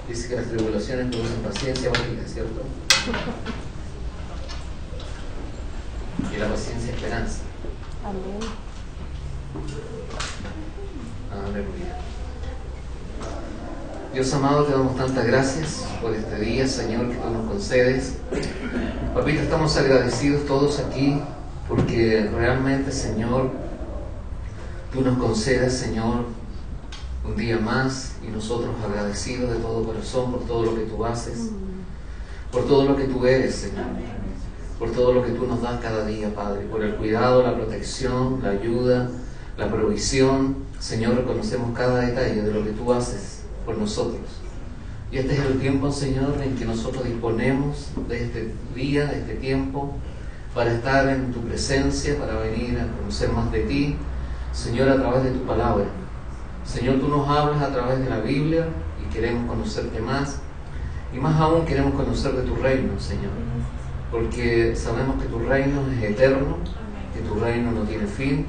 Dice que las tribulaciones producen paciencia, ¿es cierto? Y la paciencia, esperanza. Amén. Aleluya. Dios amado, te damos tantas gracias por este día, Señor, que tú nos concedes. Papito, estamos agradecidos todos aquí porque realmente, Señor, tú nos concedes, Señor, un día más, y nosotros agradecidos de todo corazón por todo lo que tú haces, por todo lo que tú eres, Señor, por todo lo que tú nos das cada día, Padre, por el cuidado, la protección, la ayuda, la provisión. Señor, reconocemos cada detalle de lo que tú haces por nosotros. Y este es el tiempo, Señor, en que nosotros disponemos de este día, de este tiempo, para estar en tu presencia, para venir a conocer más de ti, Señor, a través de tu palabra. Señor, tú nos hablas a través de la Biblia y queremos conocerte más, y más aún queremos conocer de tu reino, Señor, porque sabemos que tu reino es eterno, que tu reino no tiene fin.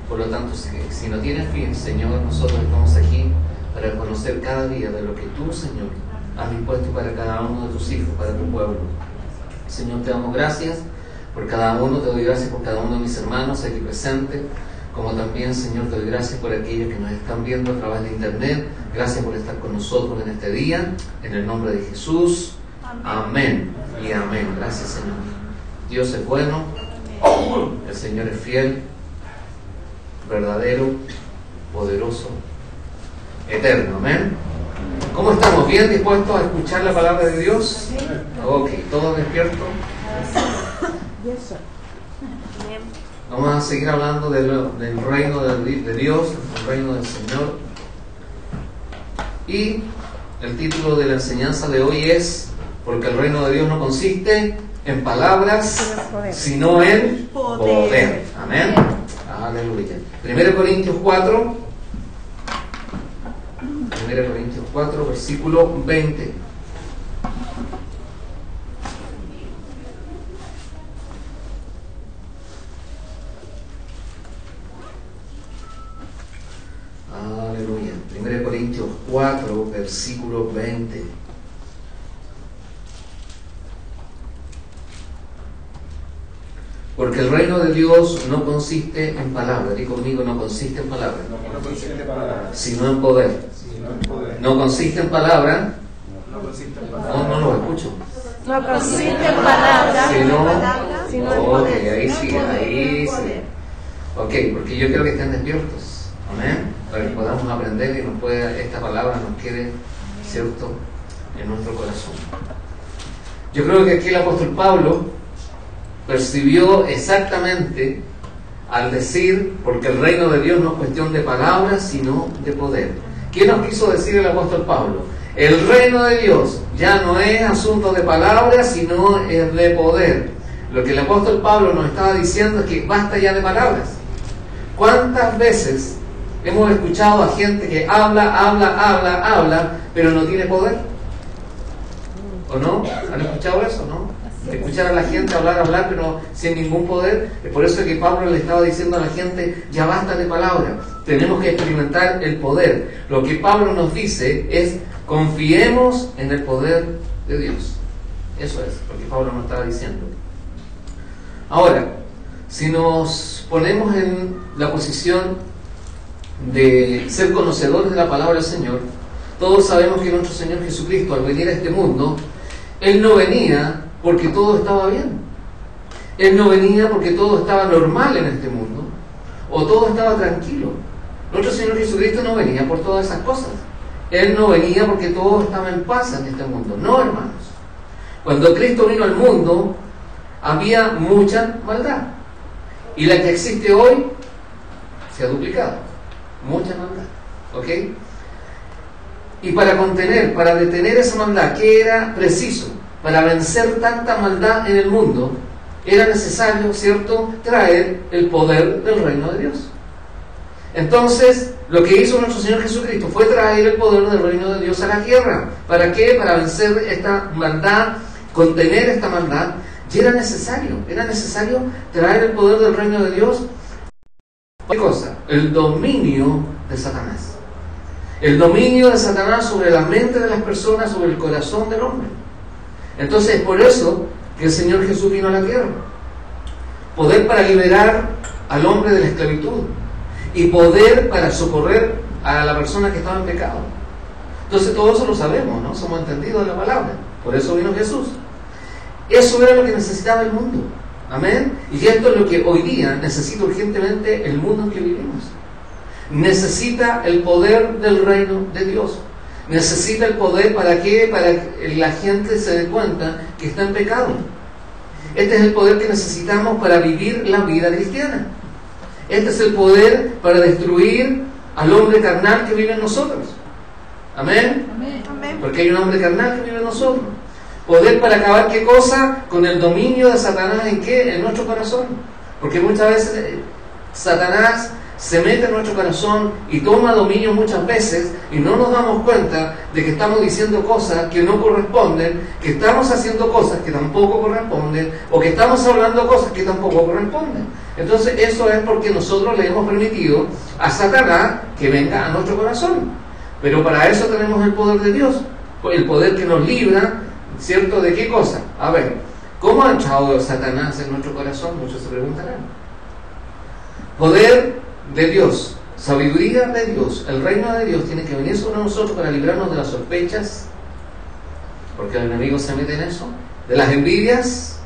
Por lo tanto, si no tiene fin, Señor, nosotros estamos aquí para conocer cada día de lo que tú, Señor, has dispuesto para cada uno de tus hijos, para tu pueblo. Señor, te damos gracias por cada uno, te doy gracias por cada uno de mis hermanos aquí presentes, como también, Señor, te doy gracias por aquellos que nos están viendo a través de internet. Gracias por estar con nosotros en este día, en el nombre de Jesús. Amén y amén. Gracias, Señor. Dios es bueno, el Señor es fiel, verdadero, poderoso, eterno. Amén. ¿Cómo estamos? ¿Bien dispuestos a escuchar la palabra de Dios? Ok, ¿todos despiertos? Vamos a seguir hablando del reino de Dios, el reino del Señor. Y el título de la enseñanza de hoy es: porque el reino de Dios no consiste en palabras, sino en poder. Amén. Aleluya. 1 Corintios 4, versículo 20. Aleluya. 1 Corintios 4, versículo 20. Porque el reino de Dios no consiste en palabras. Di conmigo, no consiste en palabras, sino en poder. No consiste en palabras. No lo escucho. No consiste en palabras, sino en poder. Ahí sí. Ok, porque yo quiero que estén despiertos. Amén. Para que podamos aprender y esta palabra nos quede, ¿cierto?, en nuestro corazón. Yo creo que aquí el apóstol Pablo percibió exactamente al decir: porque el reino de Dios no es cuestión de palabras, sino de poder. ¿Qué nos quiso decir el apóstol Pablo? El reino de Dios ya no es asunto de palabras, sino es de poder. Lo que el apóstol Pablo nos estaba diciendo es que basta ya de palabras. ¿Cuántas veces hemos escuchado a gente que habla, pero no tiene poder? ¿O no? ¿Han escuchado eso, no? Escuchar a la gente hablar, pero sin ningún poder. Es por eso que Pablo le estaba diciendo a la gente: ya basta de palabras, tenemos que experimentar el poder. Lo que Pablo nos dice es: confiemos en el poder de Dios. Eso es lo que Pablo nos estaba diciendo. Ahora, si nos ponemos en la posición de ser conocedores de la palabra del Señor, todos sabemos que nuestro Señor Jesucristo, al venir a este mundo, Él no venía porque todo estaba bien. Él no venía porque todo estaba normal en este mundo, o todo estaba tranquilo. Nuestro Señor Jesucristo no venía por todas esas cosas. Él no venía porque todo estaba en paz en este mundo. No, hermanos. Cuando Cristo vino al mundo, había mucha maldad. Y la que existe hoy se ha duplicado. Mucha maldad. ¿Ok? Y para detener esa maldad, ¿qué era preciso? Para vencer tanta maldad en el mundo, era necesario, ¿cierto?, traer el poder del reino de Dios. Entonces, lo que hizo nuestro Señor Jesucristo fue traer el poder del reino de Dios a la tierra. ¿Para qué? Para vencer esta maldad, contener esta maldad. Y era necesario traer el poder del reino de Dios. ¿Qué cosa? El dominio de Satanás. el dominio de Satanás sobre la mente de las personas, sobre el corazón del hombre. Entonces es por eso que el Señor Jesús vino a la tierra. Poder para liberar al hombre de la esclavitud y poder para socorrer a la persona que estaba en pecado. Entonces todo eso lo sabemos, ¿no? Somos entendidos de la palabra. Por eso vino Jesús. Eso era lo que necesitaba el mundo. Amén. Y esto es lo que hoy día necesita urgentemente el mundo en que vivimos. Necesita el poder del reino de Dios. Necesita el poder ¿para qué? Para que la gente se dé cuenta que está en pecado. Este es el poder que necesitamos para vivir la vida cristiana. Este es el poder para destruir al hombre carnal que vive en nosotros. Amén. Amén. Porque hay un hombre carnal que vive en nosotros. Poder para acabar, ¿qué cosa? Con el dominio de Satanás, ¿en qué? En nuestro corazón. Porque muchas veces Satanás se mete en nuestro corazón y toma dominio muchas veces y no nos damos cuenta de que estamos diciendo cosas que no corresponden, que estamos haciendo cosas que tampoco corresponden o que estamos hablando cosas que tampoco corresponden. Entonces eso es porque nosotros le hemos permitido a Satanás que venga a nuestro corazón. Pero para eso tenemos el poder de Dios, el poder que nos libra, ¿cierto? ¿De qué cosa? A ver, ¿cómo ha entrado Satanás en nuestro corazón? Muchos se preguntarán. Poder de Dios, sabiduría de Dios, el reino de Dios tiene que venir sobre nosotros para librarnos de las sospechas, porque el enemigo se mete en eso, de las envidias,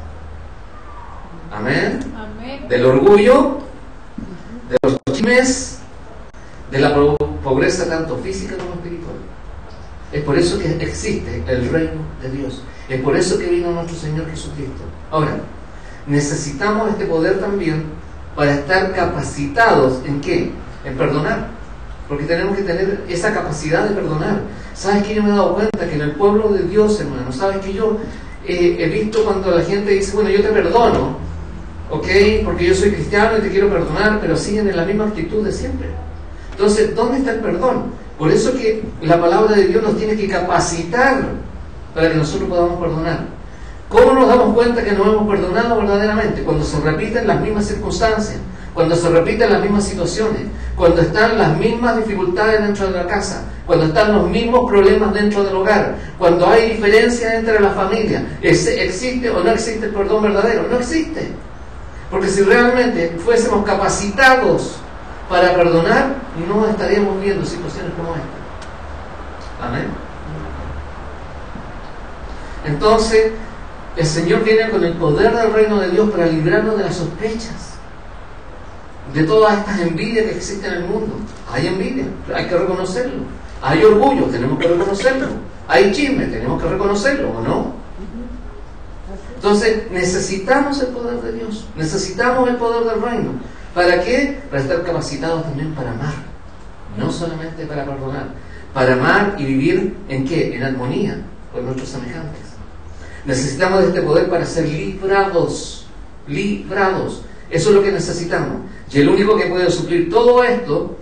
amén, del orgullo, de los chismes, de la pobreza tanto física como espiritual. Es por eso que existe el reino de Dios. Es por eso que vino nuestro Señor Jesucristo. Ahora, necesitamos este poder también para estar capacitados ¿en qué? En perdonar. Porque tenemos que tener esa capacidad de perdonar. ¿Sabes que yo me he dado cuenta que en el pueblo de Dios, hermano, sabes que yo he visto cuando la gente dice, bueno, yo te perdono, ¿ok? Porque yo soy cristiano y te quiero perdonar, pero siguen en la misma actitud de siempre. Entonces, ¿dónde está el perdón? Por eso que la palabra de Dios nos tiene que capacitar para que nosotros podamos perdonar. ¿Cómo nos damos cuenta que nos hemos perdonado verdaderamente? Cuando se repiten las mismas circunstancias, cuando se repiten las mismas situaciones, cuando están las mismas dificultades dentro de la casa, cuando están los mismos problemas dentro del hogar, cuando hay diferencias entre la familia. ¿Existe o no existe el perdón verdadero? No existe. Porque si realmente fuésemos capacitados para perdonar, no estaríamos viendo situaciones como esta. Amén. Entonces, el Señor viene con el poder del reino de Dios para librarnos de las sospechas, de todas estas envidias que existen en el mundo. Hay envidia, hay que reconocerlo. Hay orgullo, tenemos que reconocerlo. Hay chisme, tenemos que reconocerlo, ¿o no? Entonces, necesitamos el poder de Dios, necesitamos el poder del reino. ¿Para qué? Para estar capacitados también para amar, no solamente para perdonar, para amar y vivir ¿en qué? En armonía con nuestros semejantes. Necesitamos de este poder para ser librados. Eso es lo que necesitamos. Y el único que puede suplir todo esto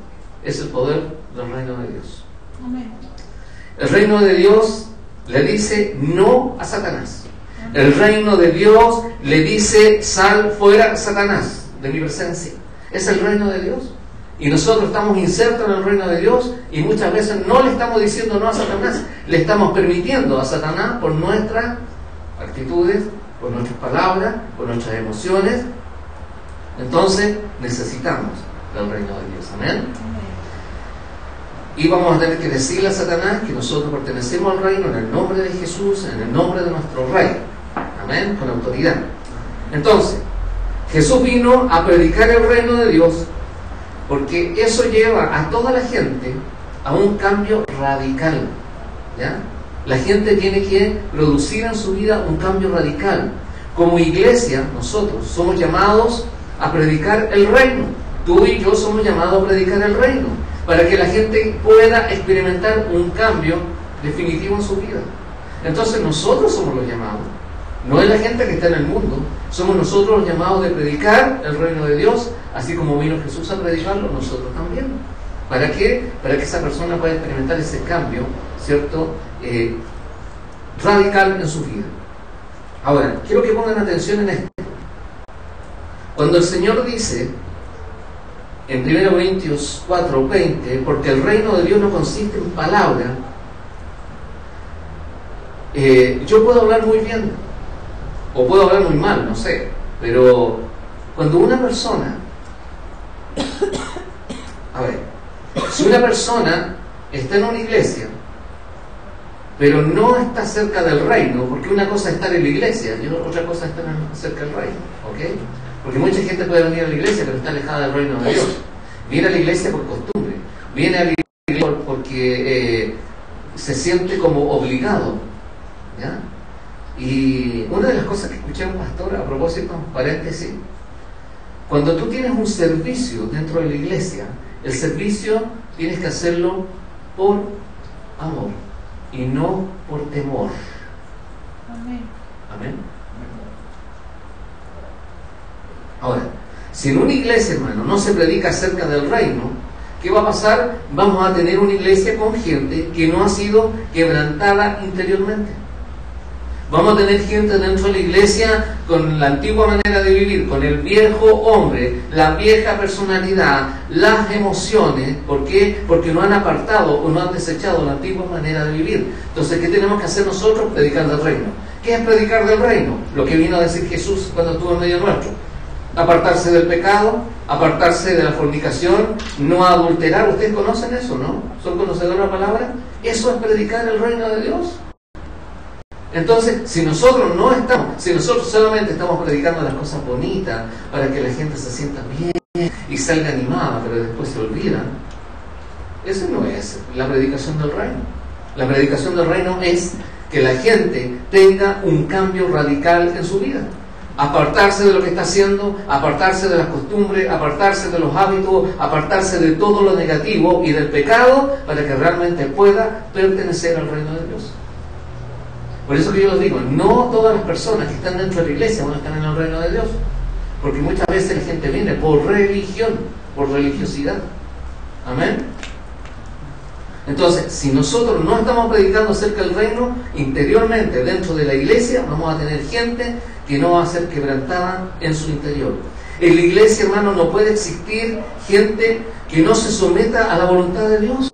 es el poder del reino de Dios. Amén. El reino de Dios le dice no a Satanás. El reino de Dios le dice sal fuera Satanás de mi presencia. Es el reino de Dios. Y nosotros estamos insertos en el reino de Dios y muchas veces no le estamos diciendo no a Satanás, le estamos permitiendo a Satanás por nuestras actitudes, por nuestras palabras, por nuestras emociones. Entonces necesitamos del reino de Dios. Amén. Y vamos a tener que decirle a Satanás que nosotros pertenecemos al reino en el nombre de Jesús, en el nombre de nuestro Rey. Amén, con autoridad. Entonces, Jesús vino a predicar el reino de Dios porque eso lleva a toda la gente a un cambio radical. ¿Ya? La gente tiene que producir en su vida un cambio radical. Como iglesia, nosotros somos llamados a predicar el reino. Tú y yo somos llamados a predicar el reino para que la gente pueda experimentar un cambio definitivo en su vida. Entonces nosotros somos los llamados. No es la gente que está en el mundo, somos nosotros los llamados de predicar el reino de Dios, así como vino Jesús a predicarlo, nosotros también. ¿Para qué? Para que esa persona pueda experimentar ese cambio, ¿cierto? Radical en su vida. Ahora, quiero que pongan atención en esto. Cuando el Señor dice en 1 Corintios 4:20, porque el reino de Dios no consiste en palabra. Yo puedo hablar muy bien, o puedo hablar muy mal, no sé, pero cuando una persona, a ver, si una persona está en una iglesia, pero no está cerca del reino, porque una cosa es estar en la iglesia y otra cosa es estar cerca del reino, ¿ok? Porque mucha gente puede venir a la iglesia, pero está alejada del reino de Dios. Viene a la iglesia por costumbre, viene a la iglesia porque se siente como obligado, ¿ya? Y una de las cosas que escuché a un pastor, a propósito, paréntesis, cuando tú tienes un servicio dentro de la iglesia, el servicio tienes que hacerlo por amor y no por temor. Amén. Amén. Ahora, si en una iglesia, hermano, no se predica acerca del reino, ¿qué va a pasar? Vamos a tener una iglesia con gente que no ha sido quebrantada interiormente. Vamos a tener gente dentro de la iglesia con la antigua manera de vivir, con el viejo hombre, la vieja personalidad, las emociones. ¿Por qué? Porque no han apartado o no han desechado la antigua manera de vivir. Entonces, ¿qué tenemos que hacer nosotros? Predicar del reino. ¿Qué es predicar del reino? Lo que vino a decir Jesús cuando estuvo en medio nuestro. Apartarse del pecado, apartarse de la fornicación, no adulterar. Ustedes conocen eso, ¿no? ¿Son conocedores de la palabra? Eso es predicar el reino de Dios. Entonces, si nosotros solamente estamos predicando las cosas bonitas para que la gente se sienta bien y salga animada, pero después se olvidan, eso no es la predicación del reino. La predicación del reino es que la gente tenga un cambio radical en su vida. Apartarse de lo que está haciendo, apartarse de las costumbres, apartarse de los hábitos, apartarse de todo lo negativo y del pecado para que realmente pueda pertenecer al reino de Dios. Por eso que yo les digo, no todas las personas que están dentro de la iglesia van a estar en el reino de Dios, porque muchas veces la gente viene por religión, por religiosidad. Amén. Entonces, si nosotros no estamos predicando acerca del reino, interiormente dentro de la iglesia vamos a tener gente que no va a ser quebrantada en su interior. En la iglesia, hermano, no puede existir gente que no se someta a la voluntad de Dios.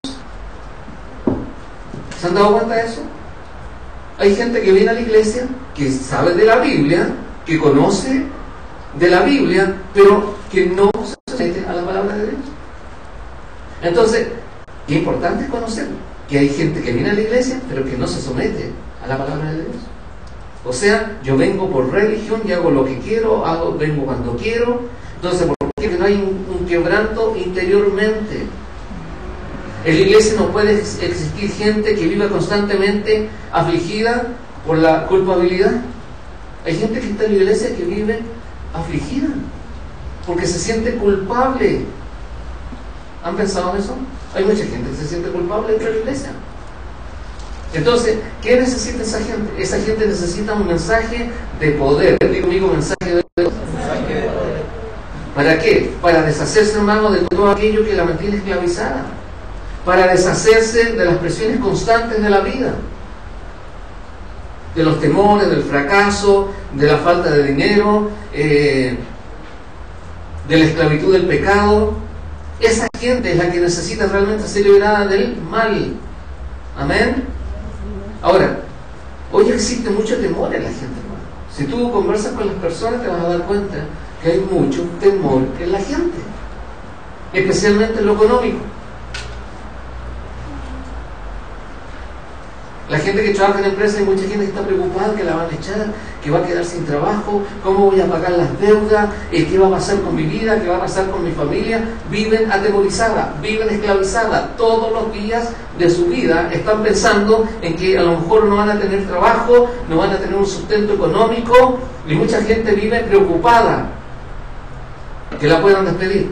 ¿Se han dado cuenta de eso? Hay gente que viene a la iglesia, que sabe de la Biblia, que conoce de la Biblia, pero que no se somete a la palabra de Dios. Entonces, qué importante es conocerlo, que hay gente que viene a la iglesia, pero que no se somete a la palabra de Dios. O sea, yo vengo por religión y hago lo que quiero, vengo cuando quiero. Entonces, ¿por qué no hay un quebranto interiormente? En la iglesia no puede existir gente que viva constantemente afligida por la culpabilidad. Hay gente que está en la iglesia que vive afligida porque se siente culpable. ¿Han pensado en eso? Hay mucha gente que se siente culpable dentro de la iglesia. Entonces, ¿qué necesita esa gente? Esa gente necesita un mensaje de poder. Digo conmigo, mensaje de poder. ¿Para qué? Para deshacerse, hermano, de todo aquello que la mantiene esclavizada. Para deshacerse de las presiones constantes de la vida. De los temores, del fracaso, de la falta de dinero, de la esclavitud del pecado. Esa gente es la que necesita realmente ser liberada del mal. Amén. Ahora, hoy existe mucho temor en la gente, hermano. Si tú conversas con las personas te vas a dar cuenta que hay mucho temor en la gente, especialmente en lo económico. La gente que trabaja en empresas, hay mucha gente que está preocupada que la van a echar, que va a quedar sin trabajo, cómo voy a pagar las deudas, qué va a pasar con mi vida, qué va a pasar con mi familia. Viven atemorizadas, viven esclavizadas. Todos los días de su vida están pensando en que a lo mejor no van a tener trabajo, no van a tener un sustento económico, y mucha gente vive preocupada que la puedan despedir.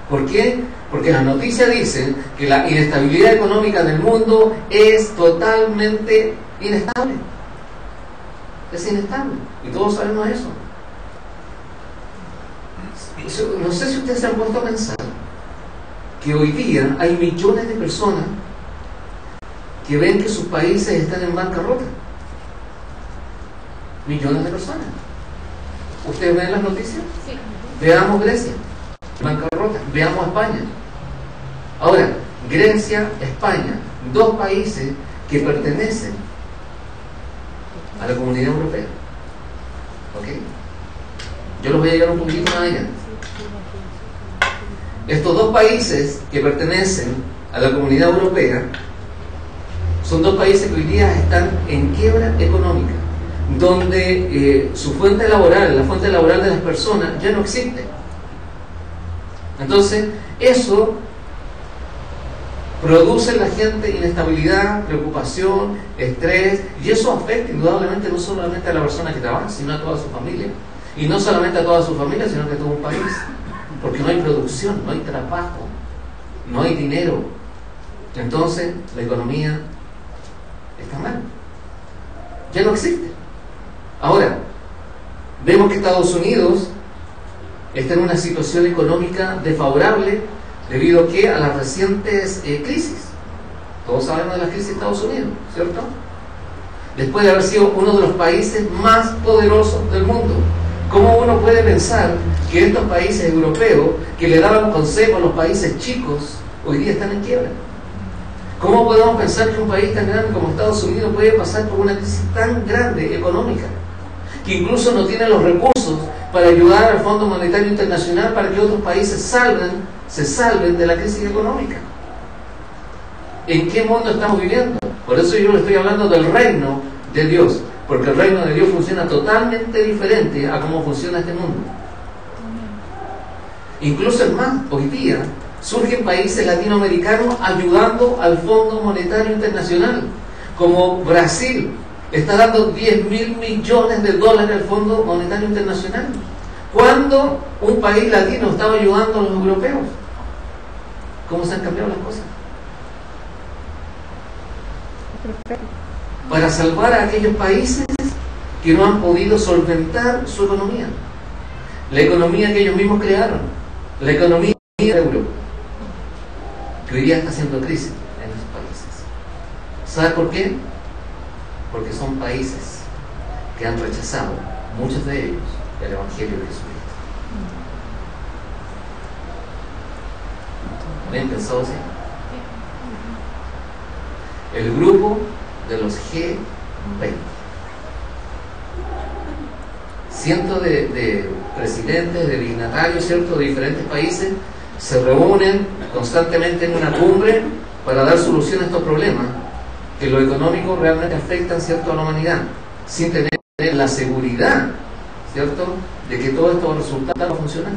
¿Por qué? Porque las noticias dicen que la inestabilidad económica del mundo es totalmente inestable. Es inestable. Y todos sabemos eso. No sé si ustedes se han puesto a pensar que hoy día hay millones de personas que ven que sus países están en bancarrota. Millones de personas. ¿Ustedes ven las noticias? Sí. Veamos Grecia. bancarrota. Veamos a España. Ahora, Grecia, España, dos países que pertenecen a la Comunidad Europea. ¿Ok? Yo los voy a llevar un poquito más allá. Estos dos países que pertenecen a la Comunidad Europea son dos países que hoy día están en quiebra económica, donde su fuente laboral, la fuente laboral de las personas, ya no existe. Entonces, eso produce en la gente inestabilidad, preocupación, estrés, y eso afecta indudablemente no solamente a la persona que trabaja, sino a toda su familia. Y no solamente a toda su familia, sino que a todo un país. Porque no hay producción, no hay trabajo, no hay dinero. Entonces, la economía está mal. Ya no existe. Ahora, vemos que Estados Unidos está en una situación económica desfavorable debido a que a las recientes crisis. Todos sabemos de la crisis de Estados Unidos, ¿cierto? Después de haber sido uno de los países más poderosos del mundo. ¿Cómo uno puede pensar que estos países europeos que le daban consejo a los países chicos hoy día están en quiebra? ¿Cómo podemos pensar que un país tan grande como Estados Unidos puede pasar por una crisis tan grande económica, que incluso no tiene los recursos para ayudar al Fondo Monetario Internacional para que otros países se salven de la crisis económica? ¿En qué mundo estamos viviendo? Por eso yo le estoy hablando del reino de Dios, porque el reino de Dios funciona totalmente diferente a cómo funciona este mundo. Incluso es más, hoy día surgen países latinoamericanos ayudando al Fondo Monetario Internacional, como Brasil está dando 10.000 millones de dólares al Fondo Monetario Internacional, cuando un país latino estaba ayudando a los europeos. ¿Cómo se han cambiado las cosas? Para salvar a aquellos países que no han podido solventar su economía, la economía que ellos mismos crearon, la economía del euro, que hoy día está haciendo crisis en esos países. ¿Sabe por qué? Porque son países que han rechazado, muchos de ellos, el Evangelio de Jesucristo. ¿Han pensado así? El grupo de los G20. Cientos de presidentes, de dignatarios, ¿cierto?, de diferentes países se reúnen constantemente en una cumbre para dar solución a estos problemas que lo económico realmente afectan, ¿cierto?, a la humanidad, sin tener la seguridad, ¿cierto?, de que todo esto va a resultar, va a funcionar,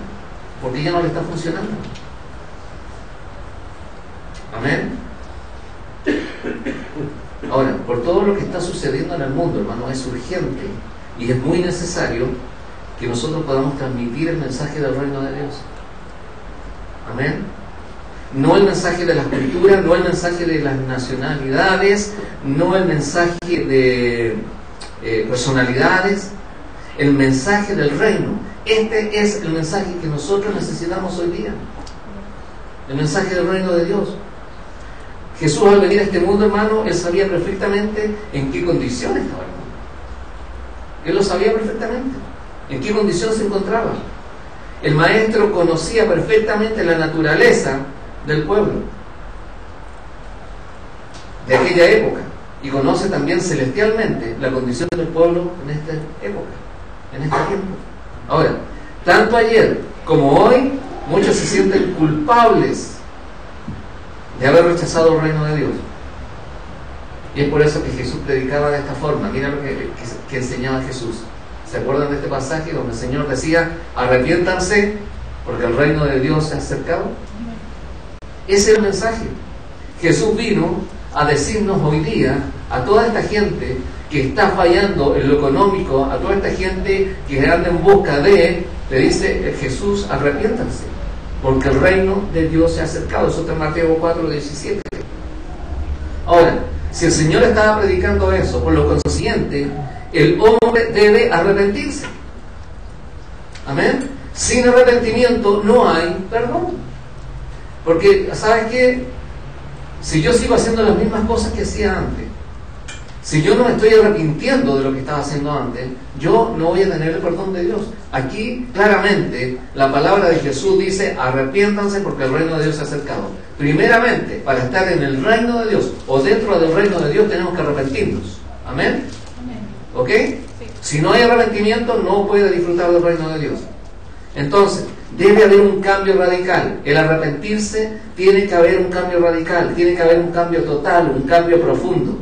porque ya no le está funcionando. Amén. Ahora, por todo lo que está sucediendo en el mundo, hermano, es urgente y es muy necesario que nosotros podamos transmitir el mensaje del reino de Dios. Amén. No el mensaje de las culturas, no el mensaje de las nacionalidades, no el mensaje de personalidades, el mensaje del reino. Este es el mensaje que nosotros necesitamos hoy día, el mensaje del reino de Dios. Jesús, al venir a este mundo, hermano, Él sabía perfectamente en qué condiciones estaba el mundo. Él lo sabía perfectamente, en qué condición se encontraba. El Maestro conocía perfectamente la naturaleza del pueblo de aquella época, y conoce también celestialmente la condición del pueblo en esta época, en este tiempo. Ahora, tanto ayer como hoy, muchos se sienten culpables de haber rechazado el reino de Dios. Y es por eso que Jesús predicaba de esta forma. Mira lo que enseñaba Jesús. ¿Se acuerdan de este pasaje donde el Señor decía: arrepiéntanse porque el reino de Dios se ha acercado? Ese es el mensaje. Jesús vino a decirnos hoy día, a toda esta gente que está fallando en lo económico, a toda esta gente que anda en busca de, le dice Jesús: arrepiéntanse porque el reino de Dios se ha acercado. Eso está en Mateo 4:17. Ahora, si el Señor estaba predicando eso, por lo consiguiente, el hombre debe arrepentirse. Amén. Sin arrepentimiento no hay perdón. Porque, ¿sabes qué? Si yo sigo haciendo las mismas cosas que hacía antes, Si yo no me estoy arrepintiendo de lo que estaba haciendo antes, yo no voy a tener el perdón de Dios. Aquí claramente la palabra de Jesús dice: arrepiéntanse porque el reino de Dios se ha acercado. Primeramente, para estar en el reino de Dios o dentro del reino de Dios tenemos que arrepentirnos. ¿Amén? ¿Ok? Si no hay arrepentimiento, no puede disfrutar del reino de Dios. Entonces, debe haber un cambio radical. El arrepentirse, tiene que haber un cambio radical, tiene que haber un cambio total, un cambio profundo.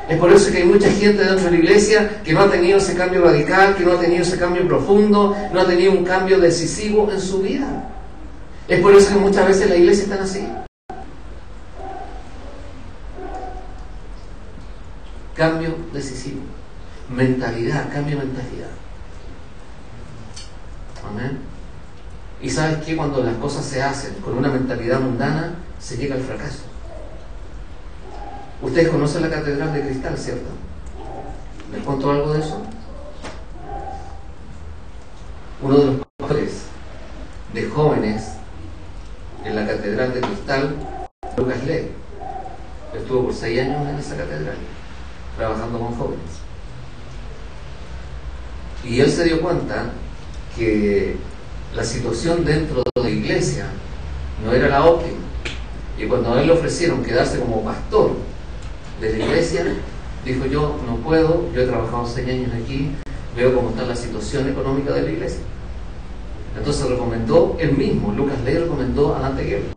Es por eso que hay mucha gente dentro de la iglesia que no ha tenido ese cambio radical, que no ha tenido ese cambio profundo, no ha tenido un cambio decisivo en su vida. Es por eso que muchas veces la iglesia están así. Cambio decisivo. Mentalidad, cambio de mentalidad. Amén. Y sabes que cuando las cosas se hacen con una mentalidad mundana, se llega al fracaso. Ustedes conocen la Catedral de Cristal, ¿cierto? ¿Les cuento algo de eso? Uno de los pastores de jóvenes en la Catedral de Cristal, Lucas Lee, estuvo por 6 años en esa catedral, trabajando con jóvenes. Y él se dio cuenta que la situación dentro de la iglesia no era la óptima. Y cuando a él le ofrecieron quedarse como pastor de la iglesia, dijo: yo no puedo, yo he trabajado 6 años aquí, veo cómo está la situación económica de la iglesia. Entonces recomendó él mismo, Lucas Ley recomendó a Dante Gebel.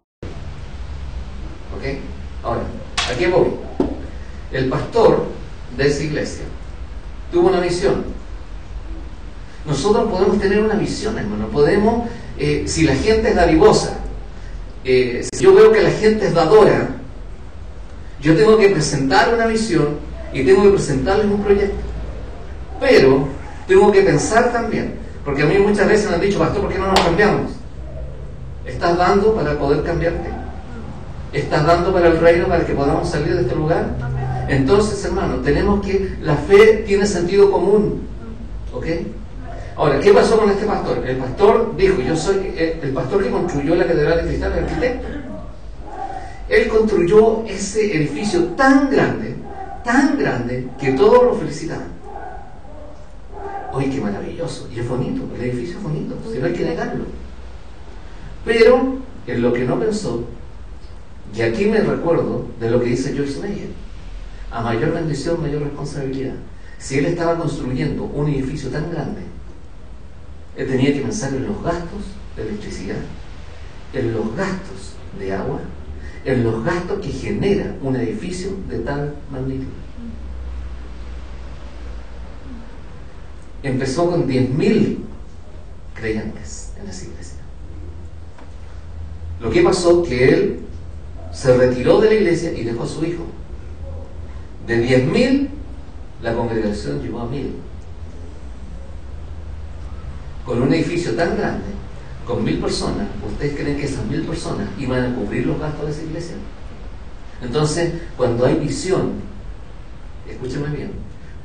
¿Ok? Ahora, ¿a qué voy? El pastor de esa iglesia tuvo una visión. Nosotros podemos tener una visión, hermano. Podemos, si la gente es dadivosa, si yo veo que la gente es dadora, yo tengo que presentar una visión y tengo que presentarles un proyecto. Pero tengo que pensar también, porque a mí muchas veces me han dicho: pastor, ¿por qué no nos cambiamos? ¿Estás dando para poder cambiarte? ¿Estás dando para el reino, para que podamos salir de este lugar? Entonces, hermano, tenemos que, la fe tiene sentido común. ¿Ok? Ahora, ¿qué pasó con este pastor? El pastor dijo: yo soy el pastor que construyó la Catedral de Cristal, el arquitecto. Él construyó ese edificio tan grande, que todos lo felicitaban. Oye, qué maravilloso. Y es bonito, el edificio es bonito, si no hay que negarlo. Pero, en lo que no pensó, y aquí me recuerdo de lo que dice Joyce Meyer: a mayor bendición, mayor responsabilidad. Si él estaba construyendo un edificio tan grande, él tenía que pensar en los gastos de electricidad, en los gastos de agua, en los gastos que genera un edificio de tal magnitud. Empezó con 10.000 creyentes en esa iglesia. Lo que pasó que él se retiró de la iglesia y dejó a su hijo. De 10.000, la congregación llegó a 1.000. Con un edificio tan grande, con 1.000 personas, ¿ustedes creen que esas 1.000 personas iban a cubrir los gastos de esa iglesia? Entonces, cuando hay visión, escúchame bien,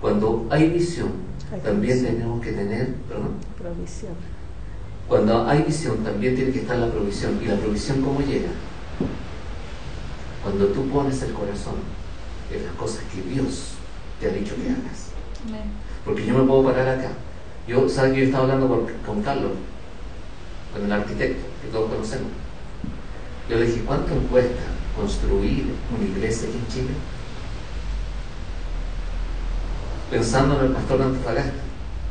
cuando hay visión, también tenemos que tener provisión. Cuando hay visión, también tiene que estar la provisión. ¿Y la provisión cómo llega? Cuando tú pones el corazón en las cosas que Dios te ha dicho que hagas. Porque yo me puedo parar acá. ¿Sabes que yo estaba hablando con Carlos, con el arquitecto que todos conocemos? Yo le dije: ¿cuánto cuesta construir una iglesia aquí en Chile? Pensando en el pastor de Antofagasta,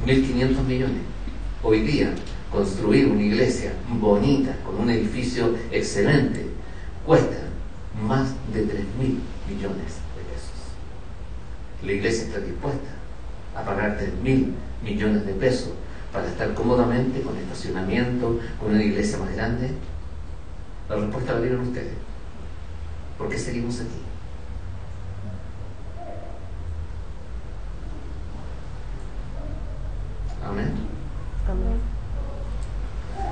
1.500 millones. Hoy día, construir una iglesia bonita, con un edificio excelente, cuesta más de 3.000 millones de pesos. La iglesia está dispuesta a pagar 3.000 millones de pesos para estar cómodamente, con estacionamiento, con una iglesia más grande. La respuesta la dieron ustedes. ¿Por qué seguimos aquí? Amén.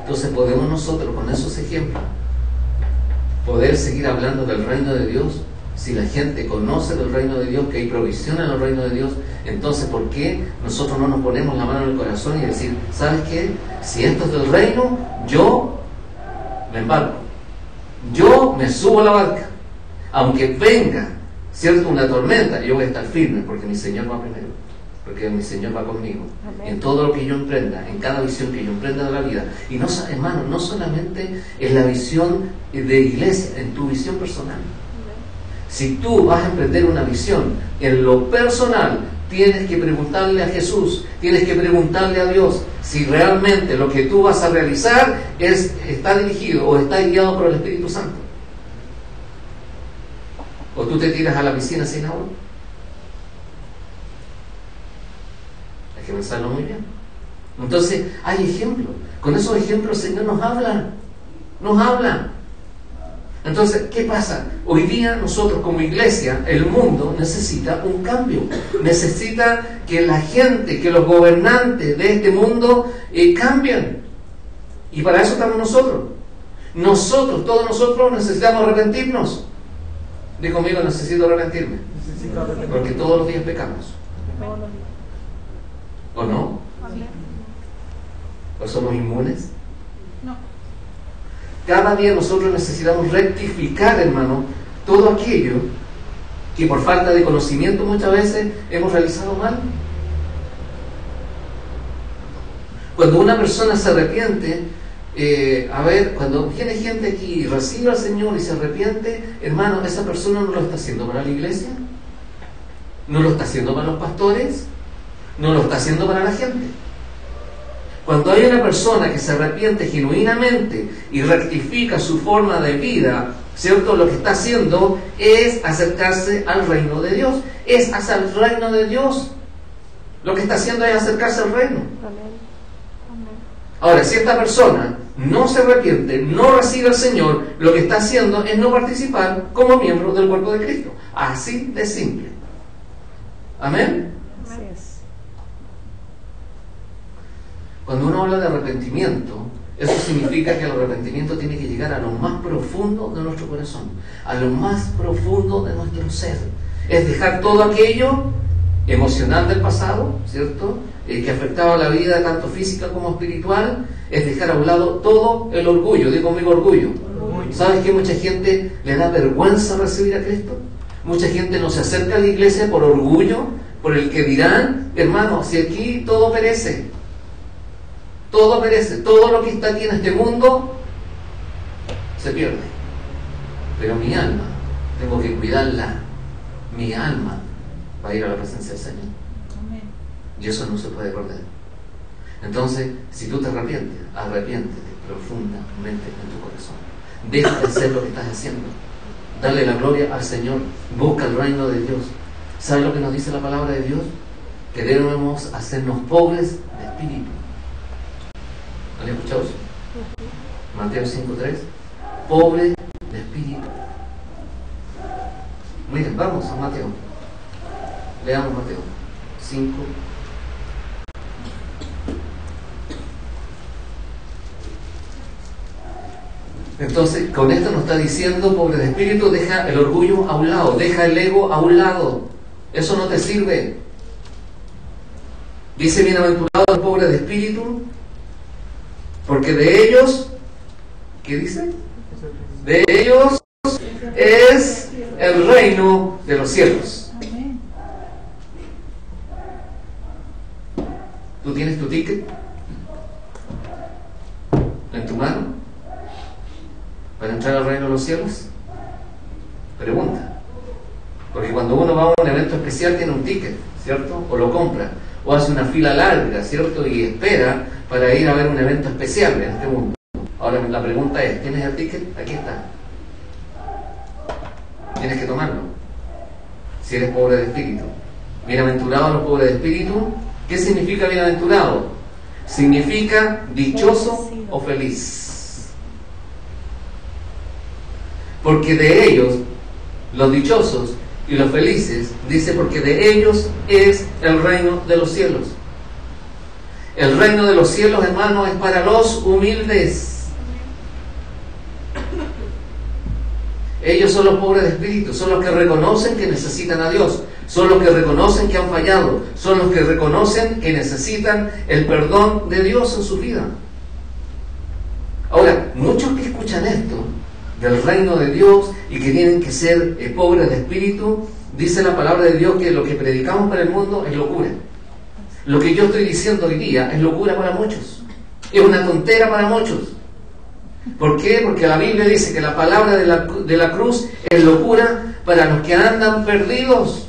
Entonces podemos nosotros, con esos ejemplos, poder seguir hablando del reino de Dios. Si la gente conoce del reino de Dios, que hay provisión en el reino de Dios, entonces ¿por qué nosotros no nos ponemos la mano en el corazón y decir: ¿sabes qué? Si esto es del reino, yo me embarco, yo me subo a la barca, aunque venga ¿cierto? Una tormenta, yo voy a estar firme porque mi Señor va primero, porque mi Señor va conmigo. Amén. En todo lo que yo emprenda, en cada visión que yo emprenda de la vida. Y no, hermano, no solamente en la visión de iglesia, en tu visión personal. Si tú vas a emprender una visión en lo personal, tienes que preguntarle a Jesús, tienes que preguntarle a Dios si realmente lo que tú vas a realizar está dirigido o está guiado por el Espíritu Santo. ¿O tú te tiras a la piscina sin agua? Hay que pensarlo muy bien. Entonces, hay ejemplos. Con esos ejemplos el Señor nos habla. Nos habla. Entonces, ¿qué pasa? Hoy día nosotros como iglesia, el mundo necesita un cambio. Necesita que la gente, que los gobernantes de este mundo cambien. Y para eso estamos nosotros. Todos nosotros necesitamos arrepentirnos. Di conmigo, necesito arrepentirme. Porque todos los días pecamos. ¿O no? ¿O somos inmunes? No. Cada día nosotros necesitamos rectificar, hermano, todo aquello que por falta de conocimiento muchas veces hemos realizado mal. Cuando una persona se arrepiente, cuando viene gente aquí y recibe al Señor y se arrepiente, hermano, esa persona no lo está haciendo para la iglesia, no lo está haciendo para los pastores, no lo está haciendo para la gente. Cuando hay una persona que se arrepiente genuinamente y rectifica su forma de vida, ¿cierto? Lo que está haciendo es acercarse al reino de Dios. Es hacia el reino de Dios. Lo que está haciendo es acercarse al reino. Ahora, si esta persona no se arrepiente, no recibe al Señor, lo que está haciendo es no participar como miembro del cuerpo de Cristo. Así de simple. Amén. Así es. Cuando uno habla de arrepentimiento, eso significa que el arrepentimiento tiene que llegar a lo más profundo de nuestro corazón, a lo más profundo de nuestro ser. Es dejar todo aquello emocional del pasado, ¿cierto? Que afectaba la vida tanto física como espiritual. Es dejar a un lado todo el orgullo. Digo conmigo, orgullo. ¿Sabes que mucha gente le da vergüenza recibir a Cristo? Mucha gente no se acerca a la iglesia por orgullo, por el que dirán. Hermano, si aquí todo perece, todo perece, todo lo que está aquí en este mundo se pierde, pero mi alma tengo que cuidarla. Mi alma va a ir a la presencia del Señor. Amén. Y eso no se puede perder. Entonces, si tú te arrepientes, arrepiéntete profundamente en tu corazón. Deja de hacer lo que estás haciendo. Dale la gloria al Señor. Busca el reino de Dios. ¿Sabes lo que nos dice la palabra de Dios? Que debemos hacernos pobres de espíritu. ¿Han escuchado eso? Mateo 5:3. Pobre de espíritu. Miren, vamos a Mateo. Leamos Mateo 5. Entonces, con esto nos está diciendo, pobre de espíritu, deja el orgullo a un lado, deja el ego a un lado. Eso no te sirve. Dice, bienaventurado el pobre de espíritu, porque de ellos, ¿qué dice? De ellos es el reino de los cielos. Amén. ¿Tú tienes tu ticket en tu mano para entrar al reino de los cielos? Pregunta. Porque cuando uno va a un evento especial tiene un ticket, ¿cierto? O lo compra, o hace una fila larga, ¿cierto? Y espera para ir a ver un evento especial en este mundo. Ahora la pregunta es, ¿tienes el ticket? Aquí está. Tienes que tomarlo. Si eres pobre de espíritu. Bienaventurados los pobres de espíritu. ¿Qué significa bienaventurado? Significa dichoso o feliz. Porque de ellos, los dichosos y los felices, dice, porque de ellos es el reino de los cielos. El reino de los cielos, hermanos, es para los humildes. Ellos son los pobres de espíritu, son los que reconocen que necesitan a Dios, son los que reconocen que han fallado, son los que reconocen que necesitan el perdón de Dios en su vida. Ahora, muchos que escuchan esto del reino de Dios y que tienen que ser pobres de espíritu, dice la palabra de Dios que lo que predicamos para el mundo es locura. Lo que yo estoy diciendo hoy día es locura para muchos. Es una tontera para muchos. ¿Por qué? Porque la Biblia dice que la palabra de la cruz es locura para los que andan perdidos.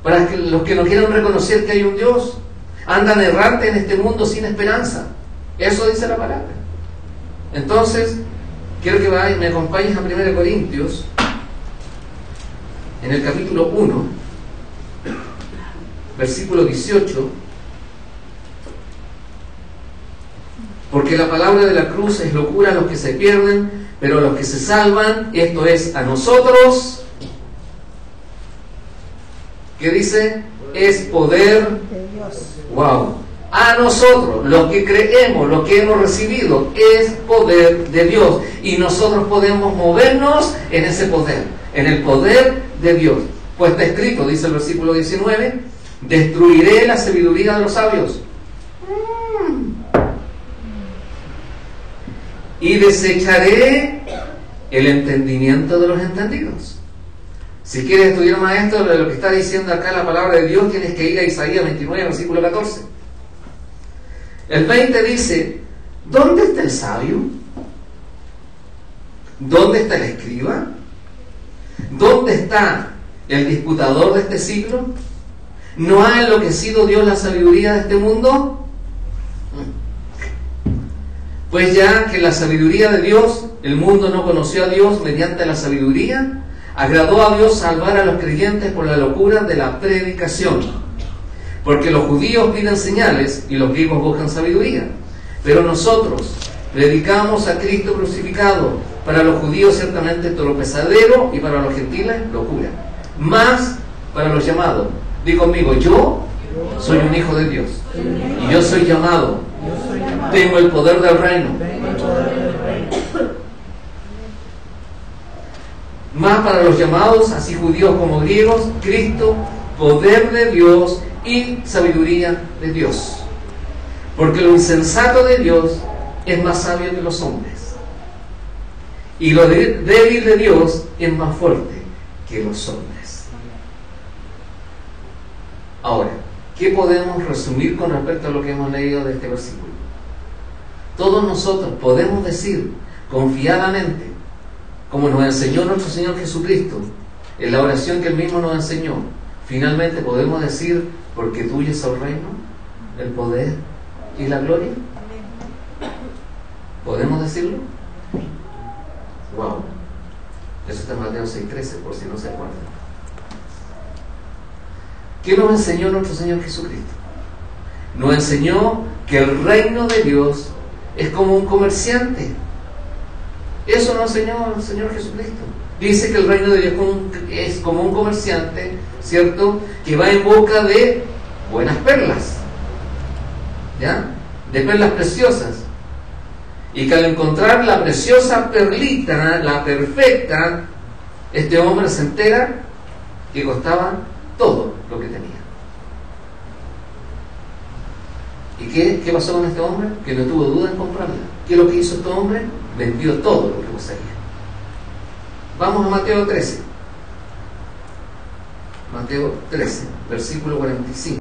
Para los que no quieren reconocer que hay un Dios. Andan errantes en este mundo sin esperanza. Eso dice la palabra. Entonces, quiero que me acompañes a 1 Corintios, en el capítulo 1, versículo 18. Porque la palabra de la cruz es locura a los que se pierden, pero a los que se salvan, esto es, a nosotros, ¿qué dice? Es poder de Dios. ¡Wow! A nosotros, los que creemos, los que hemos recibido, es poder de Dios. Y nosotros podemos movernos en ese poder, en el poder de Dios. Pues está escrito, dice el versículo 19, destruiré la sabiduría de los sabios. Y desecharé el entendimiento de los entendidos. Si quieres estudiar más esto de lo que está diciendo acá la palabra de Dios, tienes que ir a Isaías 29, versículo 14. El 20 dice, ¿dónde está el sabio? ¿Dónde está el escriba? ¿Dónde está el disputador de este siglo? ¿No ha enloquecido Dios la sabiduría de este mundo? Pues ya que la sabiduría de Dios, el mundo no conoció a Dios mediante la sabiduría, agradó a Dios salvar a los creyentes por la locura de la predicación. Porque los judíos piden señales y los griegos buscan sabiduría. Pero nosotros predicamos a Cristo crucificado, para los judíos ciertamente tropezadero y para los gentiles locura. Más para los llamados. Di conmigo, yo soy un hijo de Dios y yo soy llamado. Tengo el poder del reino. Más para los llamados, así judíos como griegos, Cristo, poder de Dios y sabiduría de Dios. Porque lo insensato de Dios es más sabio que los hombres. Y lo débil de Dios es más fuerte que los hombres. Ahora, ¿qué podemos resumir con respecto a lo que hemos leído de este versículo? Todos nosotros podemos decir confiadamente, como nos enseñó nuestro Señor Jesucristo, en la oración que Él mismo nos enseñó, finalmente podemos decir, porque tuyo es el reino, el poder y la gloria. ¿Podemos decirlo? Wow. Eso está en Mateo 6:13, por si no se acuerdan. ¿Qué nos enseñó nuestro Señor Jesucristo? Nos enseñó que el reino de Dios es como un comerciante. Eso nos enseñó el Señor Jesucristo. Dice que el reino de Dios es como un comerciante, ¿cierto? Que va en busca de buenas perlas, ¿ya? De perlas preciosas. Y que al encontrar la preciosa perlita, la perfecta, este hombre se entera que costaba todo lo que tenía. ¿Y qué pasó con este hombre? Que no tuvo duda en comprarla. ¿Qué es lo que hizo este hombre? Vendió todo lo que poseía. Vamos a Mateo 13. Mateo 13, versículo 45.